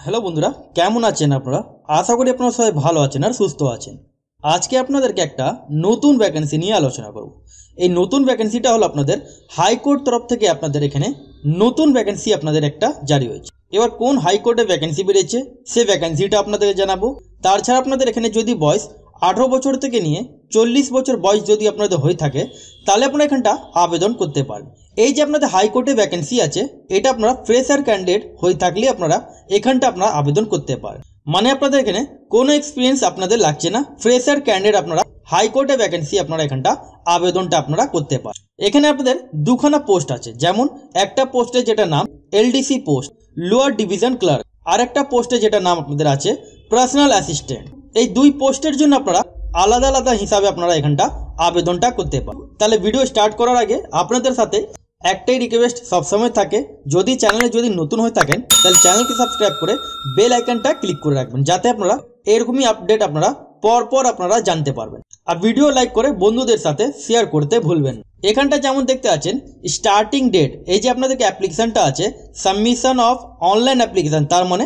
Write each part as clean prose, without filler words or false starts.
Hello বন্ধুরা, কেমন আছেন আপনারা? আশা করি আপনারা সবাই ভালো আছেন আর সুস্থ আছেন। আজকে আপনাদেরকে একটা নতুন ভ্যাকেন্সি নিয়ে আলোচনা করব। এই নতুন ভ্যাকেন্সিটা হলো আপনাদের হাইকোর্ট তরফ থেকে আপনাদের এখানে নতুন ভ্যাকেন্সি আপনাদের একটা জারি হয়েছে। এবার কোন হাইকোর্টে ভ্যাকেন্সি বেরিয়েছে সে ভ্যাকেন্সিটা আপনাদেরকে জানাবো। তাছাড়া আপনাদের এখানে যদি বয়স 18 বছর থেকে নিয়ে 40 বছর বয়স যদি আপনাদের হয়ে থাকে তাহলে আপনারা এখানটা আবেদন করতে পারেন। এই যে আপনাদের হাইকোর্টে ভ্যাকেন্সি আছে এটা আপনারা ফ্রেশার ক্যান্ডিডেট হয়ে থাকলে আপনারা এখানটা আপনারা আবেদন করতে পারেন। মানে আপনাদের এখানে কোনো এক্সপিরিয়েন্স আপনাদের লাগছে না, ফ্রেশার ক্যান্ডিডেট আপনারা হাইকোর্টে ভ্যাকেন্সি আপনারা এখানটা আবেদনটা আপনারা করতে পারেন। এখানে আপনাদের দুখানা পোস্ট আছে, যেমন একটা পোস্টে যেটা নাম LDC post lower division clerk, আর একটা পোস্টে যেটা নাম আপনাদের আছে পার্সোনাল অ্যাসিস্ট্যান্ট। এই দুই পোস্টের জন্য আপনারা আলাদা আলাদা হিসাবে আপনারা এখানটা আবেদনটা করতে পারেন। তাহলে ভিডিও স্টার্ট করার আগে আপনাদের সাথে একটাই রিকোয়েস্ট সবসময় থাকে, যদি চ্যানেলে যদি নতুন হয়ে থাকেন তাহলে চ্যানেলকে সাবস্ক্রাইব করে বেল আইকনটা ক্লিক করে রাখবেন, যাতে আপনারা এরকমই আপডেট আপনারা পরপর আপনারা জানতে পারবেন। আর ভিডিও লাইক করে বন্ধুদের সাথে শেয়ার করতে ভুলবেন। এখানটা যেমন দেখতে আছেন স্টার্টিং ডেট, এই যে আপনাদেরকে অ্যাপ্লিকেশনটা আছে সাবমিশন অফ অনলাইন অ্যাপ্লিকেশন, তার মানে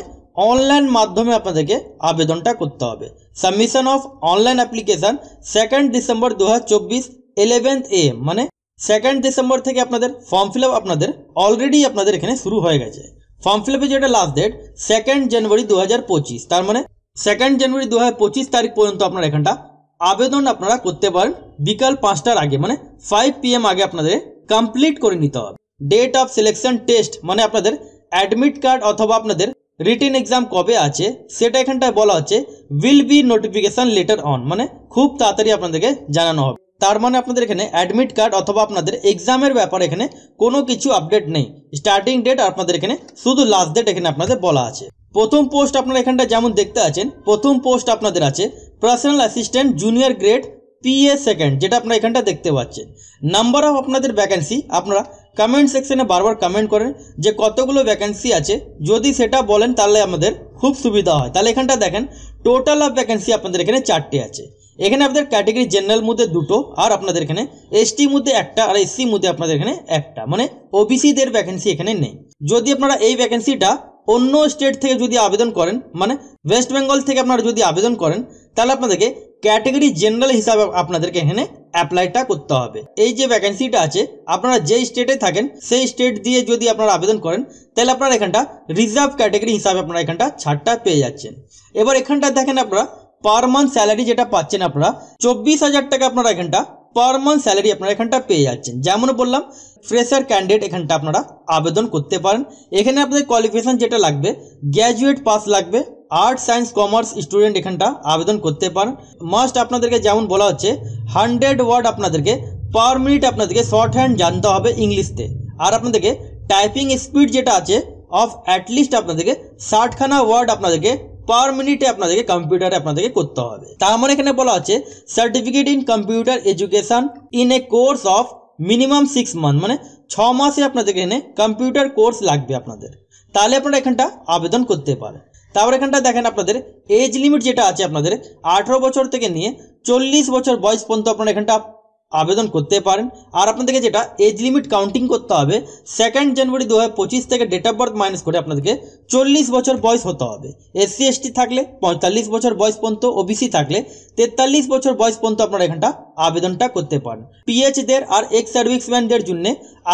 অনলাইন মাধ্যমে আপনাদেরকে আবেদনটা করতে হবে। Submission of online application 2 December 2024 11 AM, মানে 2 ডিসেম্বর থেকে আপনাদের ফর্ম ফিল আপ আপনাদের অলরেডি আপনাদের এখানে শুরু হয়ে গেছে। ফর্ম ফিল আপের যেটা লাস্ট ডেট 2 জানুয়ারি 2025, তার মানে 2 জানুয়ারি 2025 তারিখ পর্যন্ত আপনারা এখানটা আবেদন আপনারা করতে পারেন। বিকাল 5টার আগে, মানে 5 PM আগে আপনাদের কমপ্লিট করে নিতে হবে। ডেট অফ সিলেকশন টেস্ট, মানে আপনাদের অ্যাডমিট কার্ড অথবা আপনাদের রিটেন এক্সাম কবে আছে সেটা এখানটায় বলা হচ্ছে will be notification letter on, মানে খুব তাড়াতাড়ি আপনাদেরকে জানানো হবে। তার মানে আপনাদের এখানে অ্যাডমিট কার্ড অথবা আপনাদের এক্সামের ব্যাপারে এখানে কোনো কিছু আপডেট নেই। স্টার্টিং ডেট আপনাদের এখানে শুধু লাস্ট ডেট এখানে আপনাদের বলা আছে। প্রথম পোস্ট আপনারা এখানটা যেমন দেখতে আছেন, প্রথম পোস্ট আপনাদের আছে personal assistant junior grade PA second, যেটা আপনারা এখানটা দেখতে পাচ্ছেন। নাম্বার অফ আপনাদের ভ্যাকেন্সি আপনারা কমেন্ট সেকশনে বারবার কমেন্ট করেন যে কতগুলো ভ্যাকেন্সি আছে, যদি সেটা বলেন তাহলে আমাদের খুব সুবিধা হয়। তাহলে এখানটা দেখেন টোটাল অফ ভ্যাকেন্সি আপনাদের এখানে 4টে আছে। এখানে আপনাদের ক্যাটেগরি জেনারেল মধ্যে 2টো, আর আপনাদের এখানে ST মধ্যে 1টা, আর SC মধ্যে আপনাদের এখানে 1টা, মানে OBCদের ভ্যাকেন্সি এখানে নেই। যদি আপনারা এই ভ্যাকেন্সিটা অন্য স্টেট থেকে যদি আবেদন করেন, মানে ওয়েস্ট বেঙ্গল থেকে আপনারা যদি আবেদন করেন, তাহলে আপনাদেরকে ক্যাটেগরি জেনারেল হিসাবে আপনাদেরকে এখানে অ্যাপ্লাইটা করতে হবে। এই যে ভ্যাকেন্সিটা আছে আপনারা যেই স্টেটে থাকেন সেই স্টেট দিয়ে যদি আপনারা আবেদন করেন তাহলে আপনারা এখানটা রিজার্ভ ক্যাটেগরি হিসাবে আপনারা এখানটা ছাড়টা পেয়ে যাচ্ছেন। এবার এখানটা দেখেন আপনারা পার মান্থ স্যালারি যেটা পাচ্ছেন আপনারা 24,000 টাকা আপনারা এখানটা পার মান্থ স্যালারি আপনারা এখানটা পেয়ে যাচ্ছেন। যেমন বললাম ফ্রেশার ক্যান্ডিডেট এখানটা আপনারা আবেদন করতে পারেন। এখানে আপনাদের কোয়ালিফিকেশন যেটা লাগবে গ্র্যাজুয়েট পাস লাগবে, আর্টস সায়েন্স কমার্স স্টুডেন্ট এখানটা আবেদন করতে পারেন। মাস্ট আপনাদেরকে যেমন বলা হচ্ছে 100 ওয়ার্ড আপনাদেরকে পার মিনিট আপনাদেরকে শর্ট হ্যান্ড জানতে হবে ইংলিশতে, আর আপনাদেরকে টাইপিং স্পিড যেটা আছে অফ অ্যাটলিস্ট আপনাদেরকে 60খানা ওয়ার্ড আপনাদেরকে পার মিনিটে আপনাদেরকে কম্পিউটারে আপনাদেরকে করতে হবে। তার মানে এখানে বলা আছে certificate in computer education in a course of minimum 6 month, মানে 6 মাসে আপনাদেরকে এখানে কম্পিউটার কোর্স লাগবে আপনাদের, তাহলে আপনারা এখানটা আবেদন করতে পারেন। তারপর এখানটা দেখেন আপনাদের এজ লিমিট যেটা আছে আপনাদের 18 বছর থেকে নিয়ে 40 বছর বয়স পর্যন্ত আপনারা এখানটা আবেদন করতে পারেন। আর আপনাদেরকে যেটা এজ লিমিট কাউন্টিং করতে হবে 2 জানুয়ারি 2025 থেকে ডেট অফ বার্থ মাইনাস করে আপনাদেরকে 40 বছর বয়স হতে হবে। SC ST থাকলে 45 বছর বয়স পর্যন্ত, OBC থাকলে 43 বছর বয়স পর্যন্ত আপনারা এখানটা আবেদনটা করতে পারেন। PHদের আর এক্স সার্ভিসম্যানদের জন্য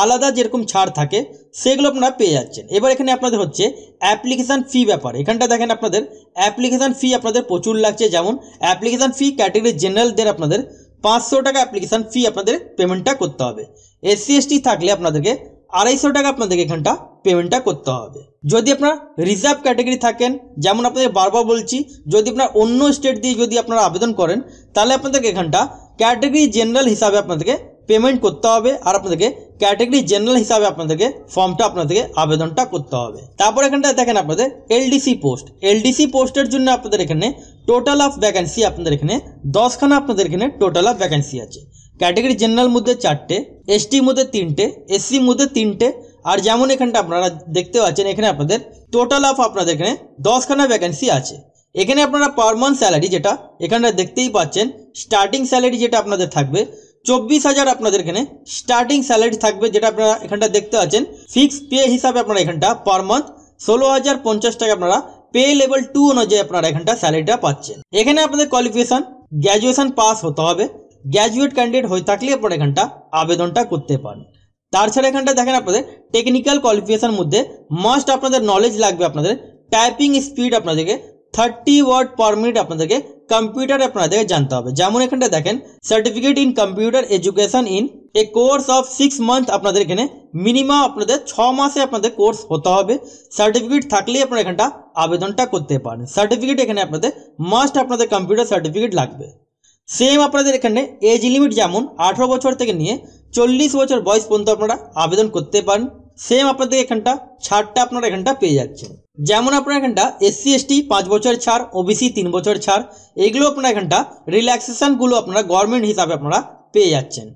আলাদা যেরকম ছাড় থাকে সেগুলো আপনারা পেয়ে যাচ্ছেন। এবার এখানে আপনাদের হচ্ছে অ্যাপ্লিকেশান ফি ব্যাপার, এখানটা দেখেন আপনাদের অ্যাপ্লিকেশান ফি আপনাদের প্রচুর লাগছে। যেমন অ্যাপ্লিকেশান ফি ক্যাটেগরি জেনারেলদের আপনাদের 500 টাকা অ্যাপ্লিকেশান ফি আপনাদের পেমেন্টটা করতে হবে। SC ST থাকলে আপনাদেরকে 250 টাকা আপনাদেরকে এখানটা পেমেন্টটা করতে হবে। যদি আপনারা রিজার্ভ ক্যাটেগরি থাকেন, যেমন আপনাদের বারবার বলছি যদি আপনারা অন্য স্টেট দিয়ে যদি আপনারা আবেদন করেন তাহলে আপনাদেরকে এখানটা ক্যাটেগরি জেনারেল হিসাবে আপনাদেরকে পেমেন্ট করতে হবে, আর আপনাদেরকে ক্যাটেগরি জেনারেল হিসাবে আপনাদেরকে ফর্মটা আপনাদেরকে আবেদনটা করতে হবে। তারপর এখানটা দেখেন আপনাদের LDC পোস্টের জন্য আপনাদের এখানে টোটাল অফ ভ্যাকেন্সি আপনাদের এখানে 10খানা আপনাদের এখানে টোটাল অফ ভ্যাকেন্সি আছে। ক্যাটেগরি জেনারেল মধ্যে 4টে, ST মধ্যে 3টে, SC মধ্যে 3টে, আর যেমন এখানটা আপনারা দেখতে পাচ্ছেন এখানে আপনাদের টোটাল অফ আপনাদের এখানে 10খানা ভ্যাকেন্সি আছে। এখানে আপনারা পার মান্থ স্যালারি যেটা এখানটা দেখতেই পাচ্ছেন স্টার্টিং স্যালারি যেটা আপনাদের থাকবে 24,000 আপনাদের এখানে স্টার্টিং স্যালারি থাকবে, যেটা আপনারা এখানটা দেখতে পাচ্ছেন ফিক্স পে হিসাবে আপনারা এখানটা পার মান্থ 16,050 টাকা আপনারা পে লেভেল 2 অনুযায়ী আপনারা এখানটা স্যালারিটা পাচ্ছেন। এখানে আপনাদের কোয়ালিফিকেশন গ্র্যাজুয়েশন পাস হতে হবে, গ্র্যাজুয়েট ক্যান্ডিডেট হয়ে থাকলে আপনারা এখানটা আবেদনটা করতে পারেন। তাছাড়া এখানটা দেখেন আপনাদের টেকনিক্যাল কোয়ালিফিকেশন মধ্যে মাস্ট আপনাদের নলেজ লাগবে, আপনাদের টাইপিং স্পিড আপনাদেরকে 30 ওয়ার্ড পার মিনিট আপনাদেরকে কম্পিউটার আপনাদেরকে জানতে হবে। যেমন এখানটা দেখেন certificate in computer education in a course of 6 month, আপনাদের এখানে মিনিমাম আপনাদের 6 মাসে আপনাদের কোর্স হতে হবে। সার্টিফিকেট থাকলেই আপনারা এখানটা আবেদনটা করতে পারেন। সার্টিফিকেট এখানে আপনাদের মাস্ট আপনাদের কম্পিউটার সার্টিফিকেট লাগবে। সেম আপনাদের এখানে এজ লিমিট যেমন 18 বছর থেকে নিয়ে 40 বছর বয়স পর্যন্ত আপনারা আবেদন করতে পারেন। সেম আপনাদের এখানটা ছাড়টা আপনারা এখানটা পেয়ে যাচ্ছেন। যেমন আপনারা এখানটা SC ST 5 বছর ছাড়, OBC 3 বছর ছাড়, এগুলো আপনারা এখানটা রিল্যাক্সেশনগুলো আপনারা গভর্নমেন্ট হিসাবে আপনারা পেয়ে যাচ্ছেন।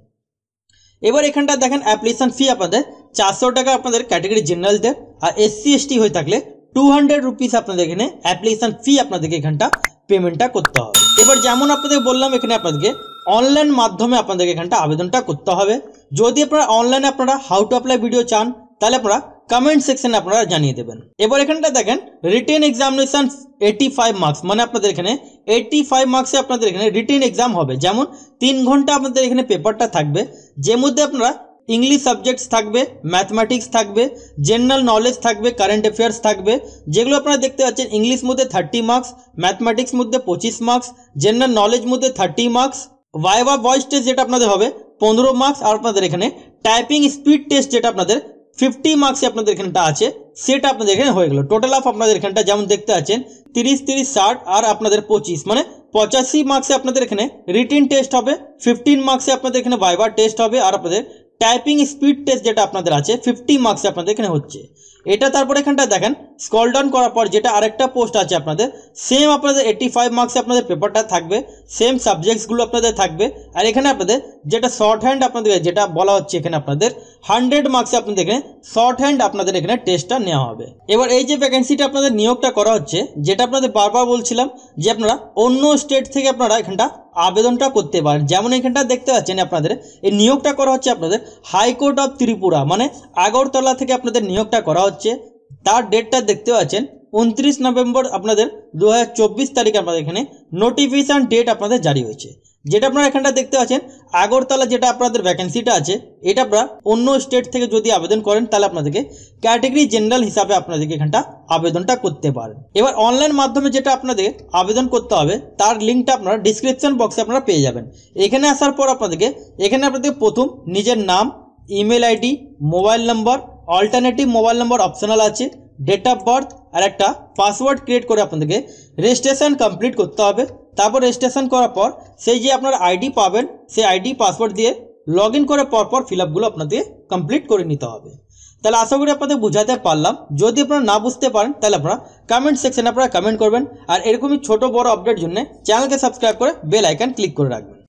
এবার এখানটা দেখেন অ্যাপ্লিকেশন ফি আপনাদের 400 টাকা আপনাদের ক্যাটাগরি জেনারেলদের, আর SC ST হয়ে থাকলে 200 রুপিস আপনাদের এখানে অ্যাপ্লিকেশন ফি আপনাদেরকে এখানটা পেমেন্টটা করতে হবে। এবার যেমন আপনাদের বললাম এখানে আপনাদেরকে অনলাইন মাধ্যমে আপনাদেরকে এখানটা আবেদনটা করতে হবে। যদি আপনারা অনলাইনে আপনারা হাউ টু অ্যাপ্লাই ভিডিও চান তাহলে আপনারা কমেন্ট সেকশনে আপনারা জানিয়ে দেবেন। এবার এখানটা দেখেন রিটেন এক্সামিনেশন 85 মার্কস, মানে আপনাদের এখানে 85 মার্কসে আপনাদের এখানে রিটেন এক্সাম হবে। যেমন 3 ঘন্টা আপনাদের এখানে পেপারটা থাকবে, যে মধ্যে আপনারা ইংলিশ সাবজেক্টস থাকবে, ম্যাথমেটিক্স থাকবে, জেনারেল নলেজ থাকবে, কারেন্ট অ্যাফেয়ার্স থাকবে, যেগুলো আপনারা দেখতে পাচ্ছেন ইংলিশ মধ্যে 30 মার্কস, ম্যাথমেটিক্স মধ্যে 25 মার্কস, জেনারেল নলেজ মধ্যে 30 মার্কস, ভাইভা ভয়েস টেস্ট যেটা আপনাদের হবে 15 মার্কস, আর আপনাদের এখানে টাইপিং স্পিড টেস্ট যেটা আপনাদের 50 মার্কসে আপনাদের এখানটা আছে সেটা আপনাদের এখানে হয়ে গেল। টোটাল অফ আপনাদের এখানটা যেমন দেখতে পাচ্ছেন 30 30 60 আর আপনাদের 25 মানে 85 মার্কসে আপনাদের এখানে রিটেন টেস্ট হবে, 15 মার্কসে আপনাদের এখানে ভাইভা টেস্ট হবে, আর আপনাদের টাইপিং স্পিড টেস্ট যেটা আপনাদের আছে 50 মার্কসে আপনাদের এখানে হচ্ছে। এটা তারপর এখানটা দেখেন স্ক্রল ডাউন করার পর যেটা আরেকটা পোস্ট আছে আপনাদের, সেম আপনাদের 85 মার্কসে আপনাদের পেপারটা থাকবে, সেম সাবজেক্টসগুলো আপনাদের থাকবে, আর এখানে আপনাদের যেটা শর্ট হ্যান্ড আপনাদের যেটা বলা হচ্ছে এখানে আপনাদের 100 মার্কসে আপনাদের এখানে শর্ট হ্যান্ড আপনাদের এখানে টেস্টটা নেওয়া হবে। এবার এই যে ভ্যাকেন্সিটা আপনাদের নিয়োগটা করা হচ্ছে, যেটা আপনাদের বারবার বলছিলাম যে আপনারা অন্য স্টেট থেকে আপনারা এখানটা আবেদনটা করতে পারেন। যেমন এখানটা দেখতে পাচ্ছেন আপনাদের এই নিয়োগটা করা হচ্ছে আপনাদের হাইকোর্ট অফ ত্রিপুরা, মানে আগরতলা থেকে আপনাদের নিয়োগটা করা হচ্ছে। তার ডেটটা দেখতে পাচ্ছেন 29 নভেম্বর আপনাদের 2024 তারিখ আপনাদের এখানে নোটিফিকেশন ডেট আপনাদের জারি হয়েছে। যেটা আপনারা এখানটা দেখতে পাচ্ছেন আগরতলা যেটা আপনাদের ভ্যাকেন্সিটা আছে, এটা আপনারা অন্য স্টেট থেকে যদি আবেদন করেন তাহলে আপনাদেরকে ক্যাটাগরি জেনারেল হিসাবে আপনাদেরকে এখানটা আবেদনটা করতে পারেন। এবার অনলাইন মাধ্যমে যেটা আপনাদের আবেদন করতে হবে তার লিঙ্কটা আপনারা ডিসক্রিপশন বক্সে আপনারা পেয়ে যাবেন। এখানে আসার পর আপনাদেরকে প্রথম নিজের নাম, ইমেল আইডি, মোবাইল নম্বর, অল্টারনেটিভ মোবাইল নম্বর অপশনাল আছে, ডেট অফ বার্থ আর একটা পাসওয়ার্ড ক্রিয়েট করে আপনাদেরকে রেজিস্ট্রেশন কমপ্লিট করতে হবে। তারপর রেজিস্ট্রেশন করার পর সেই যে আপনার আইডি পাবেন সেই আইডি পাসওয়ার্ড দিয়ে লগ ইন করে পরপর ফিল আপগুলো আপনাদের কমপ্লিট করে নিতে হবে। তাহলে আশা করি আপনাদের বোঝাতে পারলাম। যদি আপনারা না বুঝতে পারেন তাহলে আপনারা কমেন্ট সেকশনে আপনারা কমেন্ট করবেন, আর এরকমই ছোট বড় আপডেট জন্য চ্যানেলকে সাবস্ক্রাইব করে বেল আইকন ক্লিক করে রাখবেন।